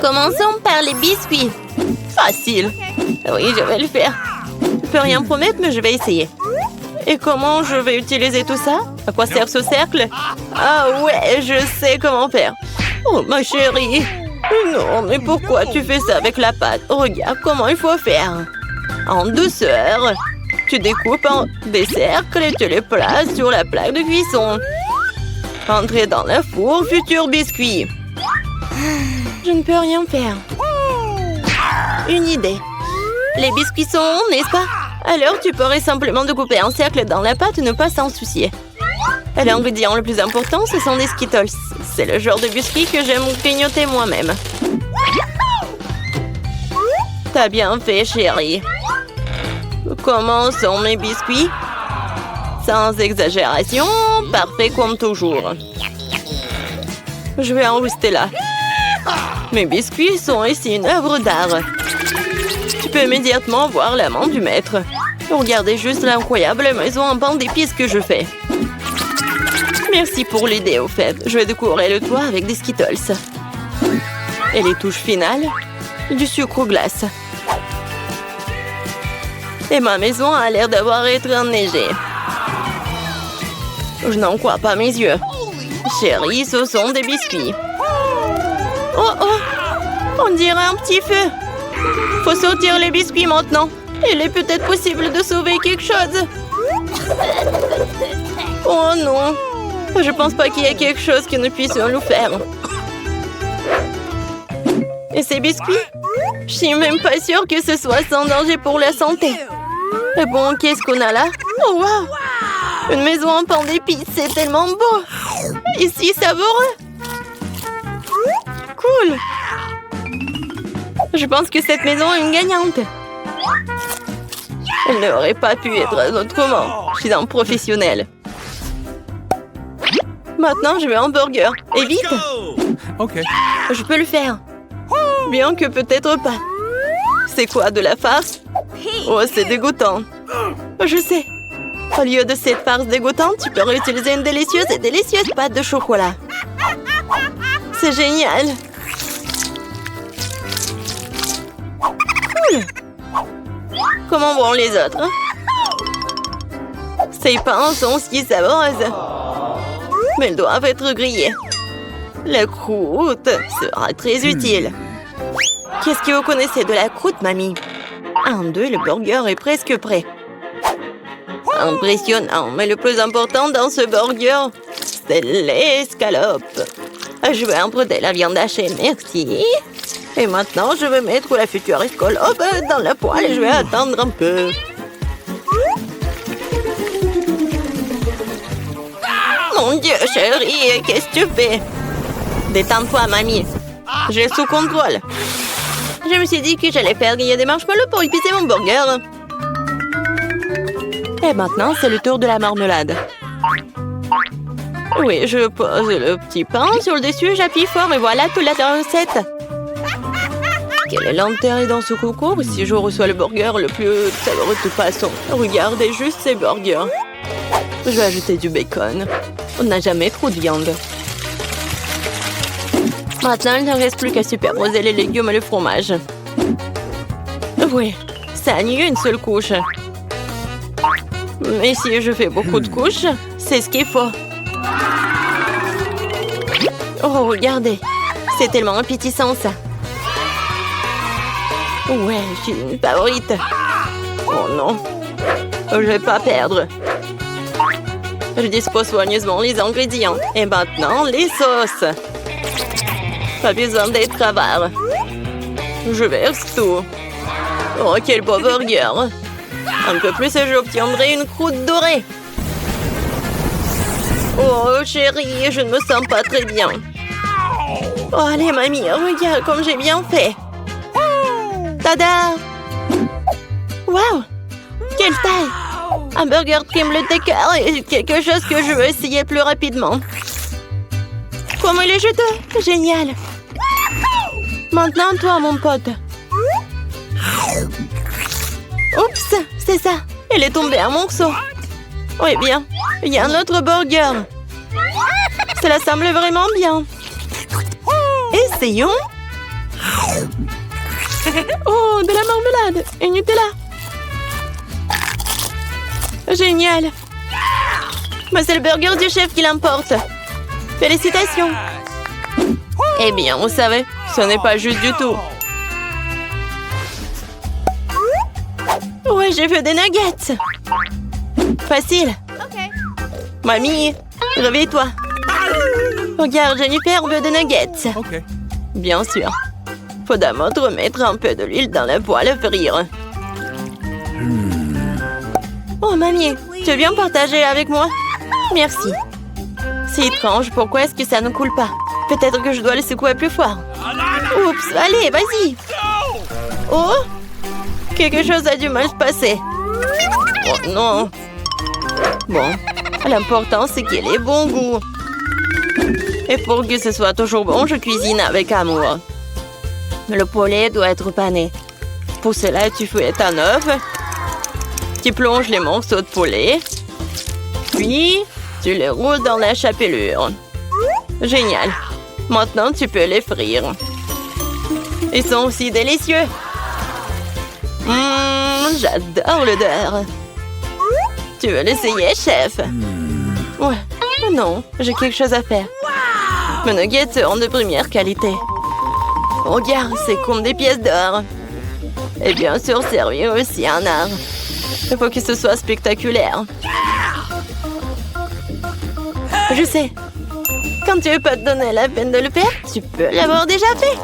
Commençons par les biscuits. Facile. Oui, je vais le faire. Je peux rien promettre, mais je vais essayer. Et comment je vais utiliser tout ça? À quoi sert ce cercle? Ah ouais, je sais comment faire. Oh, ma chérie. Non, mais pourquoi tu fais ça avec la pâte? Regarde comment il faut faire. En douceur. Tu découpes en des cercles et tu les places sur la plaque de cuisson. Entrez dans le four, futur biscuit. Je ne peux rien faire. Une idée. Les biscuits sont ronds, n'est-ce pas? Alors tu pourrais simplement découper un cercle dans la pâte et ne pas s'en soucier. Et l'ingrédient le plus important, ce sont des Skittles. C'est le genre de biscuits que j'aime grignoter moi-même. T'as bien fait, chérie. Comment sont mes biscuits? Sans exagération, parfait comme toujours. Je vais en rester là. Mes biscuits sont ici une œuvre d'art. Tu peux immédiatement voir la main du maître. Regardez juste l'incroyable maison en pain d'épices que je fais. Merci pour l'idée, au fait. Je vais décorer le toit avec des Skittles. Et les touches finales, du sucre glace. Et ma maison a l'air d'avoir été enneigée. Je n'en crois pas mes yeux. Chérie, ce sont des biscuits. Oh oh! On dirait un petit feu. Faut sortir les biscuits maintenant. Il est peut-être possible de sauver quelque chose. Oh non! Je pense pas qu'il y ait quelque chose que nous puissions nous faire. Et ces biscuits? Je suis même pas sûre que ce soit sans danger pour la santé. Et bon, qu'est-ce qu'on a là? Oh wow! Une maison en pain d'épices, c'est tellement beau! Et si savoureux! Cool! Je pense que cette maison est une gagnante. Elle n'aurait pas pu être autrement. Je suis un professionnel. Maintenant, je veux un burger. Et vite! Ok. Je peux le faire. Bien que peut-être pas. C'est quoi, de la farce? Oh, c'est dégoûtant. Je sais. Au lieu de cette farce dégoûtante, tu peux réutiliser une délicieuse pâte de chocolat. C'est génial. Cool. Comment vont les autres? Ces pains sont si savoureuses. Mais ils doivent être grillés. La croûte sera très utile. Qu'est-ce que vous connaissez de la croûte, mamie? 1, 2, le burger est presque prêt. Impressionnant, mais le plus important dans ce burger, c'est l'escalope. Je vais emprunter la viande hachée, merci. Et maintenant, je vais mettre la future escalope dans la poêle et je vais attendre un peu. Mon Dieu, chérie, qu'est-ce que tu fais? Détends-toi, mamie. J'ai sous contrôle. Je me suis dit que j'allais faire griller des marshmallows pour épicer mon burger. Et maintenant, c'est le tour de la marmelade. Oui, je pose le petit pain sur le dessus, j'appuie fort et voilà toute la recette. Quel est l'intérêt dans ce concours si je reçois le burger le plus savoureux de toute façon? Regardez juste ces burgers. Je vais ajouter du bacon. On n'a jamais trop de viande. Maintenant, il ne reste plus qu'à superposer les légumes et le fromage. Oui, ça annule une seule couche. Mais si je fais beaucoup de couches, c'est ce qu'il faut. Oh, regardez. C'est tellement appétissant, ça. Ouais, je suis une favorite. Oh non. Je vais pas perdre. Je dispose soigneusement les ingrédients. Et maintenant, les sauces. Pas besoin d'être avare. Je verse tout. Oh, quel beau burger. Un peu plus et j'obtiendrai une croûte dorée. Oh, chérie, je ne me sens pas très bien. Oh, allez, mamie, regarde comme j'ai bien fait. Tada! Wow! Quelle taille! Un burger crème le décor et quelque chose que je veux essayer plus rapidement. Comment il est juteux! Génial! Maintenant, toi, mon pote. Oups! C'est ça! Elle est tombée à mon morceau. Oui, bien. Il y a un autre burger. Cela semble vraiment bien. Essayons. Oh, de la marmelade et Nutella. Génial. Bah, c'est le burger du chef qui l'emporte. Félicitations. Eh bien, vous savez, ce n'est pas juste du tout. Ouais, j'ai fait des nuggets. Facile. Mamie, réveille-toi. Regarde, Jennifer veut des nuggets. Bien sûr. Faut d'abord mettre un peu de l'huile dans la poêle à frire. Oh, mamie, tu veux bien partager avec moi? Merci. C'est étrange, pourquoi est-ce que ça ne coule pas? Peut-être que je dois le secouer plus fort. Oups, allez, vas-y. Oh, quelque chose a dû mal se passer. Oh non. Bon, l'important c'est qu'il ait bon goût. Et pour que ce soit toujours bon, je cuisine avec amour. Le poulet doit être pané. Pour cela, tu fouettes un œuf. Tu plonges les morceaux de poulet. Puis, tu les roules dans la chapelure. Génial. Maintenant, tu peux les frire. Ils sont aussi délicieux. J'adore l'odeur. Tu veux l'essayer, chef? Ouais. Non, j'ai quelque chose à faire. Mes nuggets sont de première qualité. Regarde, c'est comme des pièces d'or. Et bien sûr, servir aussi un art. Il faut que ce soit spectaculaire. Je sais. Quand tu veux pas te donner la peine de le faire, tu peux l'avoir déjà fait.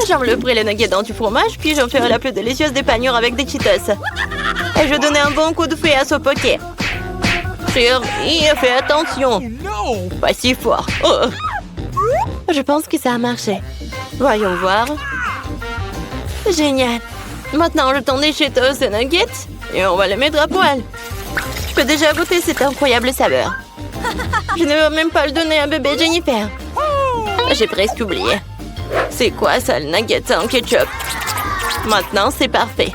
J'envelopperai les nuggets dans du fromage, puis j'en ferai la plus délicieuse des panures avec des Cheetos. Et je donnerai un bon coup de fouet à ce poké. Chérie, fais attention. Pas si fort. Oh. Je pense que ça a marché. Voyons voir. Génial. Maintenant, le temps des Cheetos et nuggets, et on va les mettre à poêle. Je peux déjà goûter cette incroyable saveur. Je ne veux même pas le donner à bébé Jennifer. J'ai presque oublié. C'est quoi ça, le nugget en ketchup? Maintenant, c'est parfait.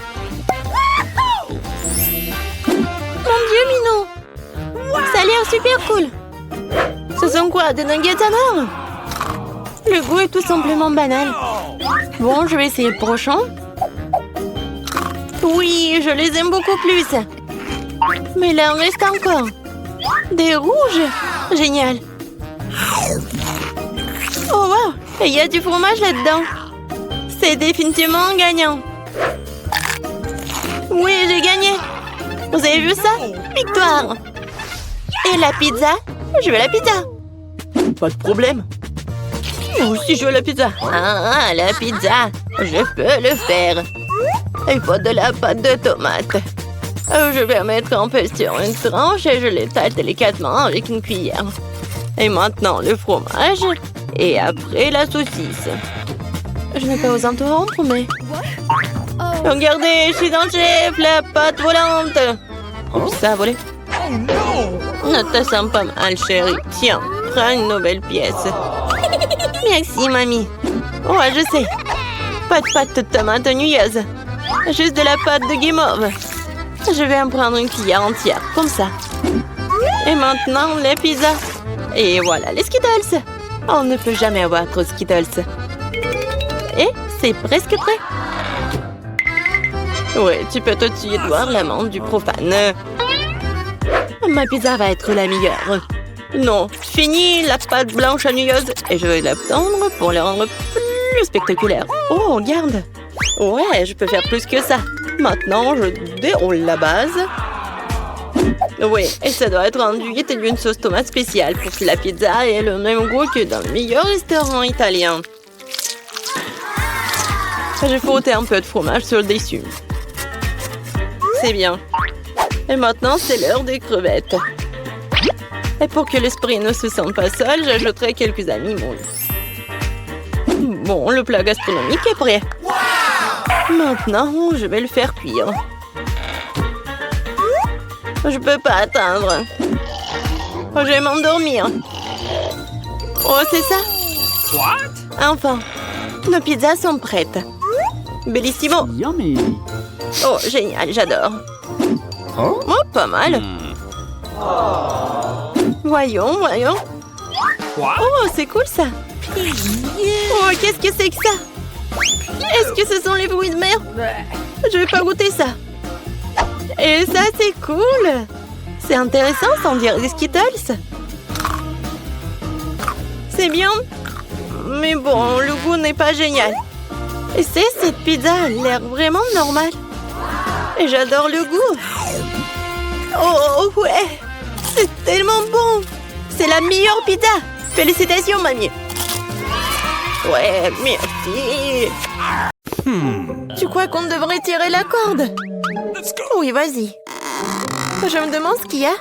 Mon Dieu, Minou! Ça a l'air super cool. Ce sont quoi, des nuggets à mort? Le goût est tout simplement banal. Bon, je vais essayer le prochain. Oui, je les aime beaucoup plus. Mais là, il en reste encore. Des rouges. Génial. Oh, wow. Et il y a du fromage là-dedans. C'est définitivement gagnant. Oui, j'ai gagné. Vous avez vu ça? Victoire. Et la pizza? Je veux la pizza. Pas de problème. Moi aussi, je veux la pizza. Ah, la pizza. Je peux le faire. Il faut de la pâte de tomate. Je vais mettre un peu sur une tranche et je l'étale délicatement avec une cuillère. Et maintenant, le fromage. Et après, la saucisse. Je n'ai pas osé interrompre, mais... Regardez, je suis dans le chef, la pâte volante. Oups, ça a volé. Ne te sens pas mal, chérie. Tiens, prends une nouvelle pièce. Merci, mamie. Ouais, je sais. Pas de pâte de tomate gnouilleuse. Juste de la pâte de guimauve. Je vais en prendre une cuillère entière, comme ça. Et maintenant, les pizzas. Et voilà, les Skittles. On ne peut jamais avoir trop de Skittles. Et c'est presque prêt. Ouais, tu peux tout de suite voir l'amande du profane. Ma pizza va être la meilleure. Non, fini la pâte blanche gnouilleuse et je vais la tendre pour la rendre plus spectaculaire. Oh, regarde. Ouais, je peux faire plus que ça. Maintenant, je déroule la base. Oui, et ça doit être enduit d'une sauce tomate spéciale pour que la pizza ait le même goût que dans le meilleur restaurant italien. J'ai frotté un peu de fromage sur le dessus. C'est bien. Et maintenant, c'est l'heure des crevettes. Et pour que l'esprit ne se sente pas seul, j'ajouterai quelques amis moules. Bon, le plat gastronomique est prêt. Maintenant, je vais le faire cuire. Je peux pas attendre. Je vais m'endormir. Oh, c'est ça? Enfin, nos pizzas sont prêtes. Bellissimo. Yummy. Oh, génial, j'adore. Oh, pas mal. Voyons. Oh, c'est cool ça. Oh, qu'est-ce que c'est que ça? que ce sont les bruits de mer? Je vais pas goûter ça. Et ça, c'est cool. C'est intéressant, sans dire des Skittles. C'est bien. Mais bon, le goût n'est pas génial. Et cette pizza a l'air vraiment normale. Et j'adore le goût. Oh ouais, c'est tellement bon. C'est la meilleure pizza. Félicitations, mamie. Ouais, merci. Tu crois qu'on devrait tirer la corde? Oui, vas-y. Je me demande ce qu'il y a.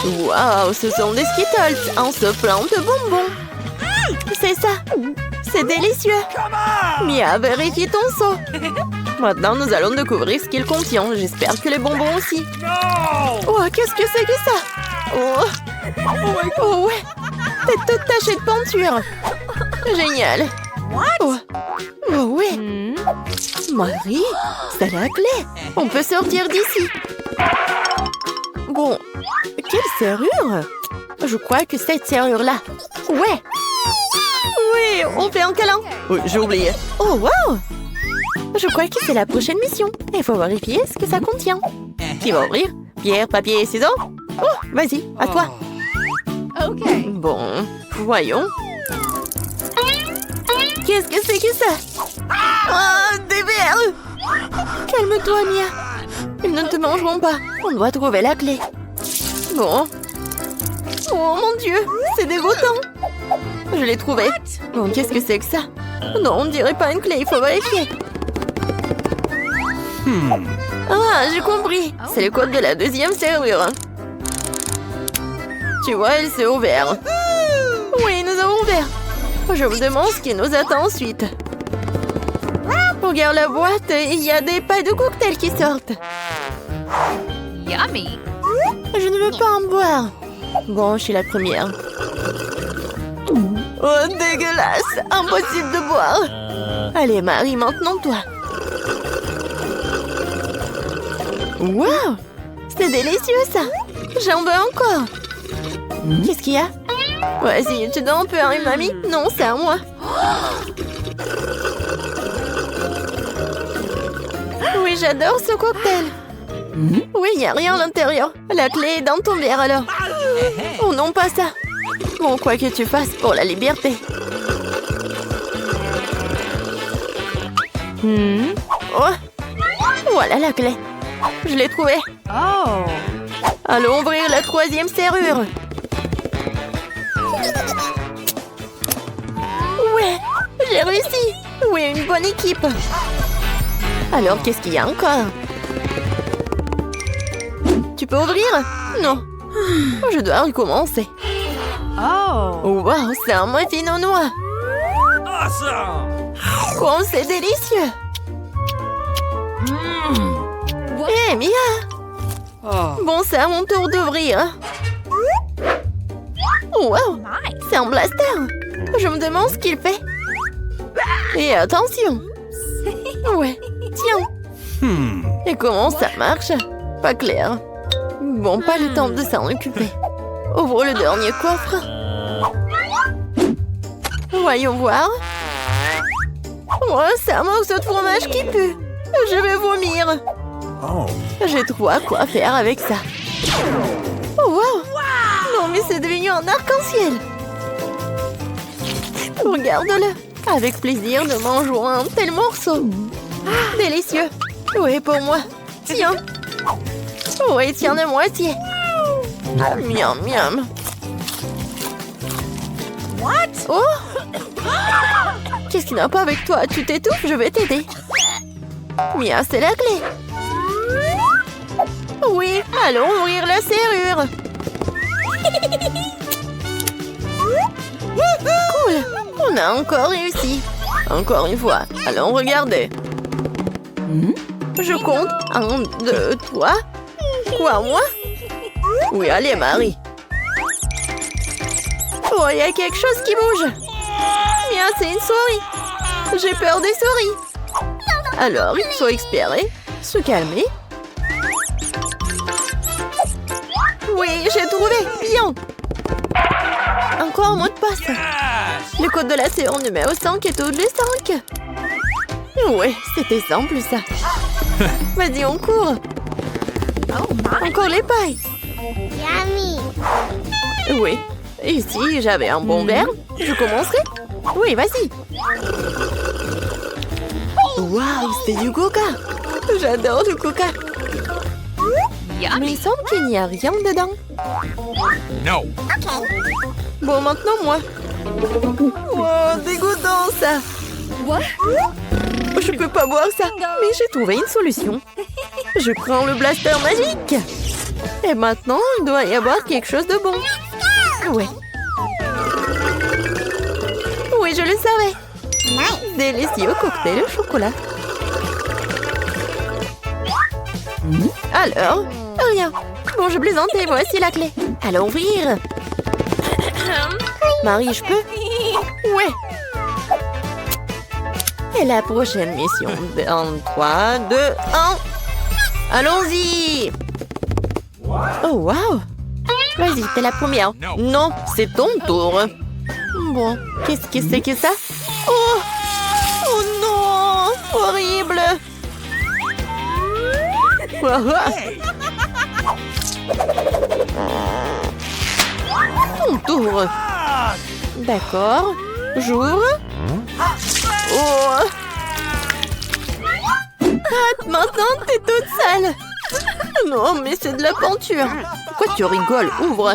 Waouh, ce sont des Skittles. On se plante de bonbons. C'est ça. C'est délicieux. Mia, vérifie ton seau. Maintenant, nous allons découvrir ce qu'il contient. J'espère que les bonbons aussi. Oh, qu'est-ce que c'est que ça? Oh ouais. C'est toute tachée de peinture. Génial. Oh ouais. Marie, c'est la clé. On peut sortir d'ici. Bon, quelle serrure? Je crois que cette serrure-là. Ouais. Oui, on fait un câlin. Oui, j'ai oublié. Oh, wow. Je crois que c'est la prochaine mission. Il faut vérifier ce que ça contient. Qui va ouvrir? Pierre, papier et ciseaux? Oh, vas-y, à toi. Ok. Bon, voyons. Qu'est-ce que c'est que ça? Oh, des verres! Calme-toi, Mia. Ils ne te mangeront pas. On doit trouver la clé. Bon. Oh mon Dieu, c'est dégoûtant. Je l'ai trouvé. Bon, qu'est-ce que c'est que ça? Non, on ne dirait pas une clé, il faut vérifier. Ah, j'ai compris. C'est le code de la deuxième serrure. Tu vois, elle s'est ouverte. Oui, nous avons ouvert. Je me demande ce qui nous attend ensuite. Regarde la boîte, il y a des pailles de cocktail qui sortent. Yummy. Je ne veux pas en boire. Bon, je suis la première. Oh, dégueulasse! Impossible de boire. Allez, Marie, maintenant toi. Wow! C'est délicieux, ça. J'en veux encore. Qu'est-ce qu'il y a? Vas-y, tu donnes un peu à une mamie? Non, c'est à moi. Oui, j'adore ce cocktail. Oui, il n'y a rien à l'intérieur. La clé est dans ton verre, alors. Oh non, pas ça. Bon, quoi que tu fasses pour la liberté. Oh, voilà la clé. Je l'ai trouvée. Oh. Allons ouvrir la troisième serrure. Ouais, j'ai réussi. Oui, une bonne équipe. Alors, qu'est-ce qu'il y a encore? Tu peux ouvrir? Non. Je dois recommencer. Oh. Wow, c'est un muffin aux noix. Oh, c'est délicieux. Hé, Mia. Bon, c'est à mon tour d'ouvrir. Wow, c'est un blaster. Je me demande ce qu'il fait. Et attention. Ouais, tiens. Et comment ça marche? Pas clair. Bon, pas le temps de s'en occuper. Ouvre le dernier coffre. Voyons voir. Oh, c'est un morceau de fromage qui pue. Je vais vomir. J'ai trop à quoi faire avec ça. Oh, wow. Non, mais c'est devenu un arc-en-ciel. Regarde-le. Avec plaisir, nous mangeons un tel morceau. Délicieux. Oui, pour moi. Tiens. Oui, tiens la moitié. Miam, miam. What? Oh! Qu'est-ce qui n'a pas avec toi? Tu t'étouffes? Je vais t'aider. Mia, c'est la clé. Oui, allons ouvrir la serrure. Cool. On a encore réussi. Encore une fois. Allons regarder. Je compte. 1, 2, 3. Quoi, moi? Oui, allez, Marie. Oh, il y a quelque chose qui bouge. Mia, c'est une souris. J'ai peur des souris. Alors, il faut espérer. Se calmer. Oui, j'ai trouvé. Bien. Encore un mot de passe. Le code de la séance numéro 5 est au-dessus 5. Ouais, c'était simple ça. Vas-y, on court. Oh my. Encore les pailles. Yummy. Oui. Et si j'avais un bon verre, je commencerai. Oui, vas-y. Waouh, c'est du coca. J'adore le coca. Mais il semble qu'il n'y a rien dedans. No. Bon, maintenant moi. Wow, dégoûtant ça. What? Je peux pas boire ça. Mais j'ai trouvé une solution. Je prends le blaster magique. Et maintenant, il doit y avoir quelque chose de bon. Ah ouais. Oui, je le savais. Nice. Délicieux cocktail au chocolat. Alors, rien. Bon, je plaisantais, voici la clé. Allons ouvrir. Marie, je peux? Ouais. Et la prochaine mission dans 3, 2, 1. Allons-y. Oh, wow. Vas-y, t'es la première. Non, c'est ton tour. Bon, qu'est-ce que c'est que ça? Oh! Oh non! Horrible! Ton tour. D'accord. J'ouvre. Oh! Ah, maintenant, t'es toute sale. Non, mais c'est de la peinture. Pourquoi tu rigoles? Ouvre.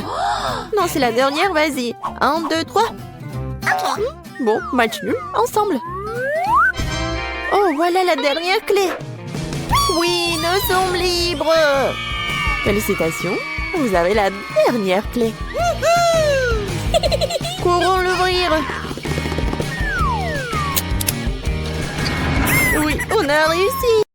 Non, c'est la dernière, vas-y. 1, 2, 3. Bon, match nul, ensemble. Oh, voilà la dernière clé. Oui, nous sommes libres. Félicitations, vous avez la dernière clé. Courons l'ouvrir. Oui, on a réussi.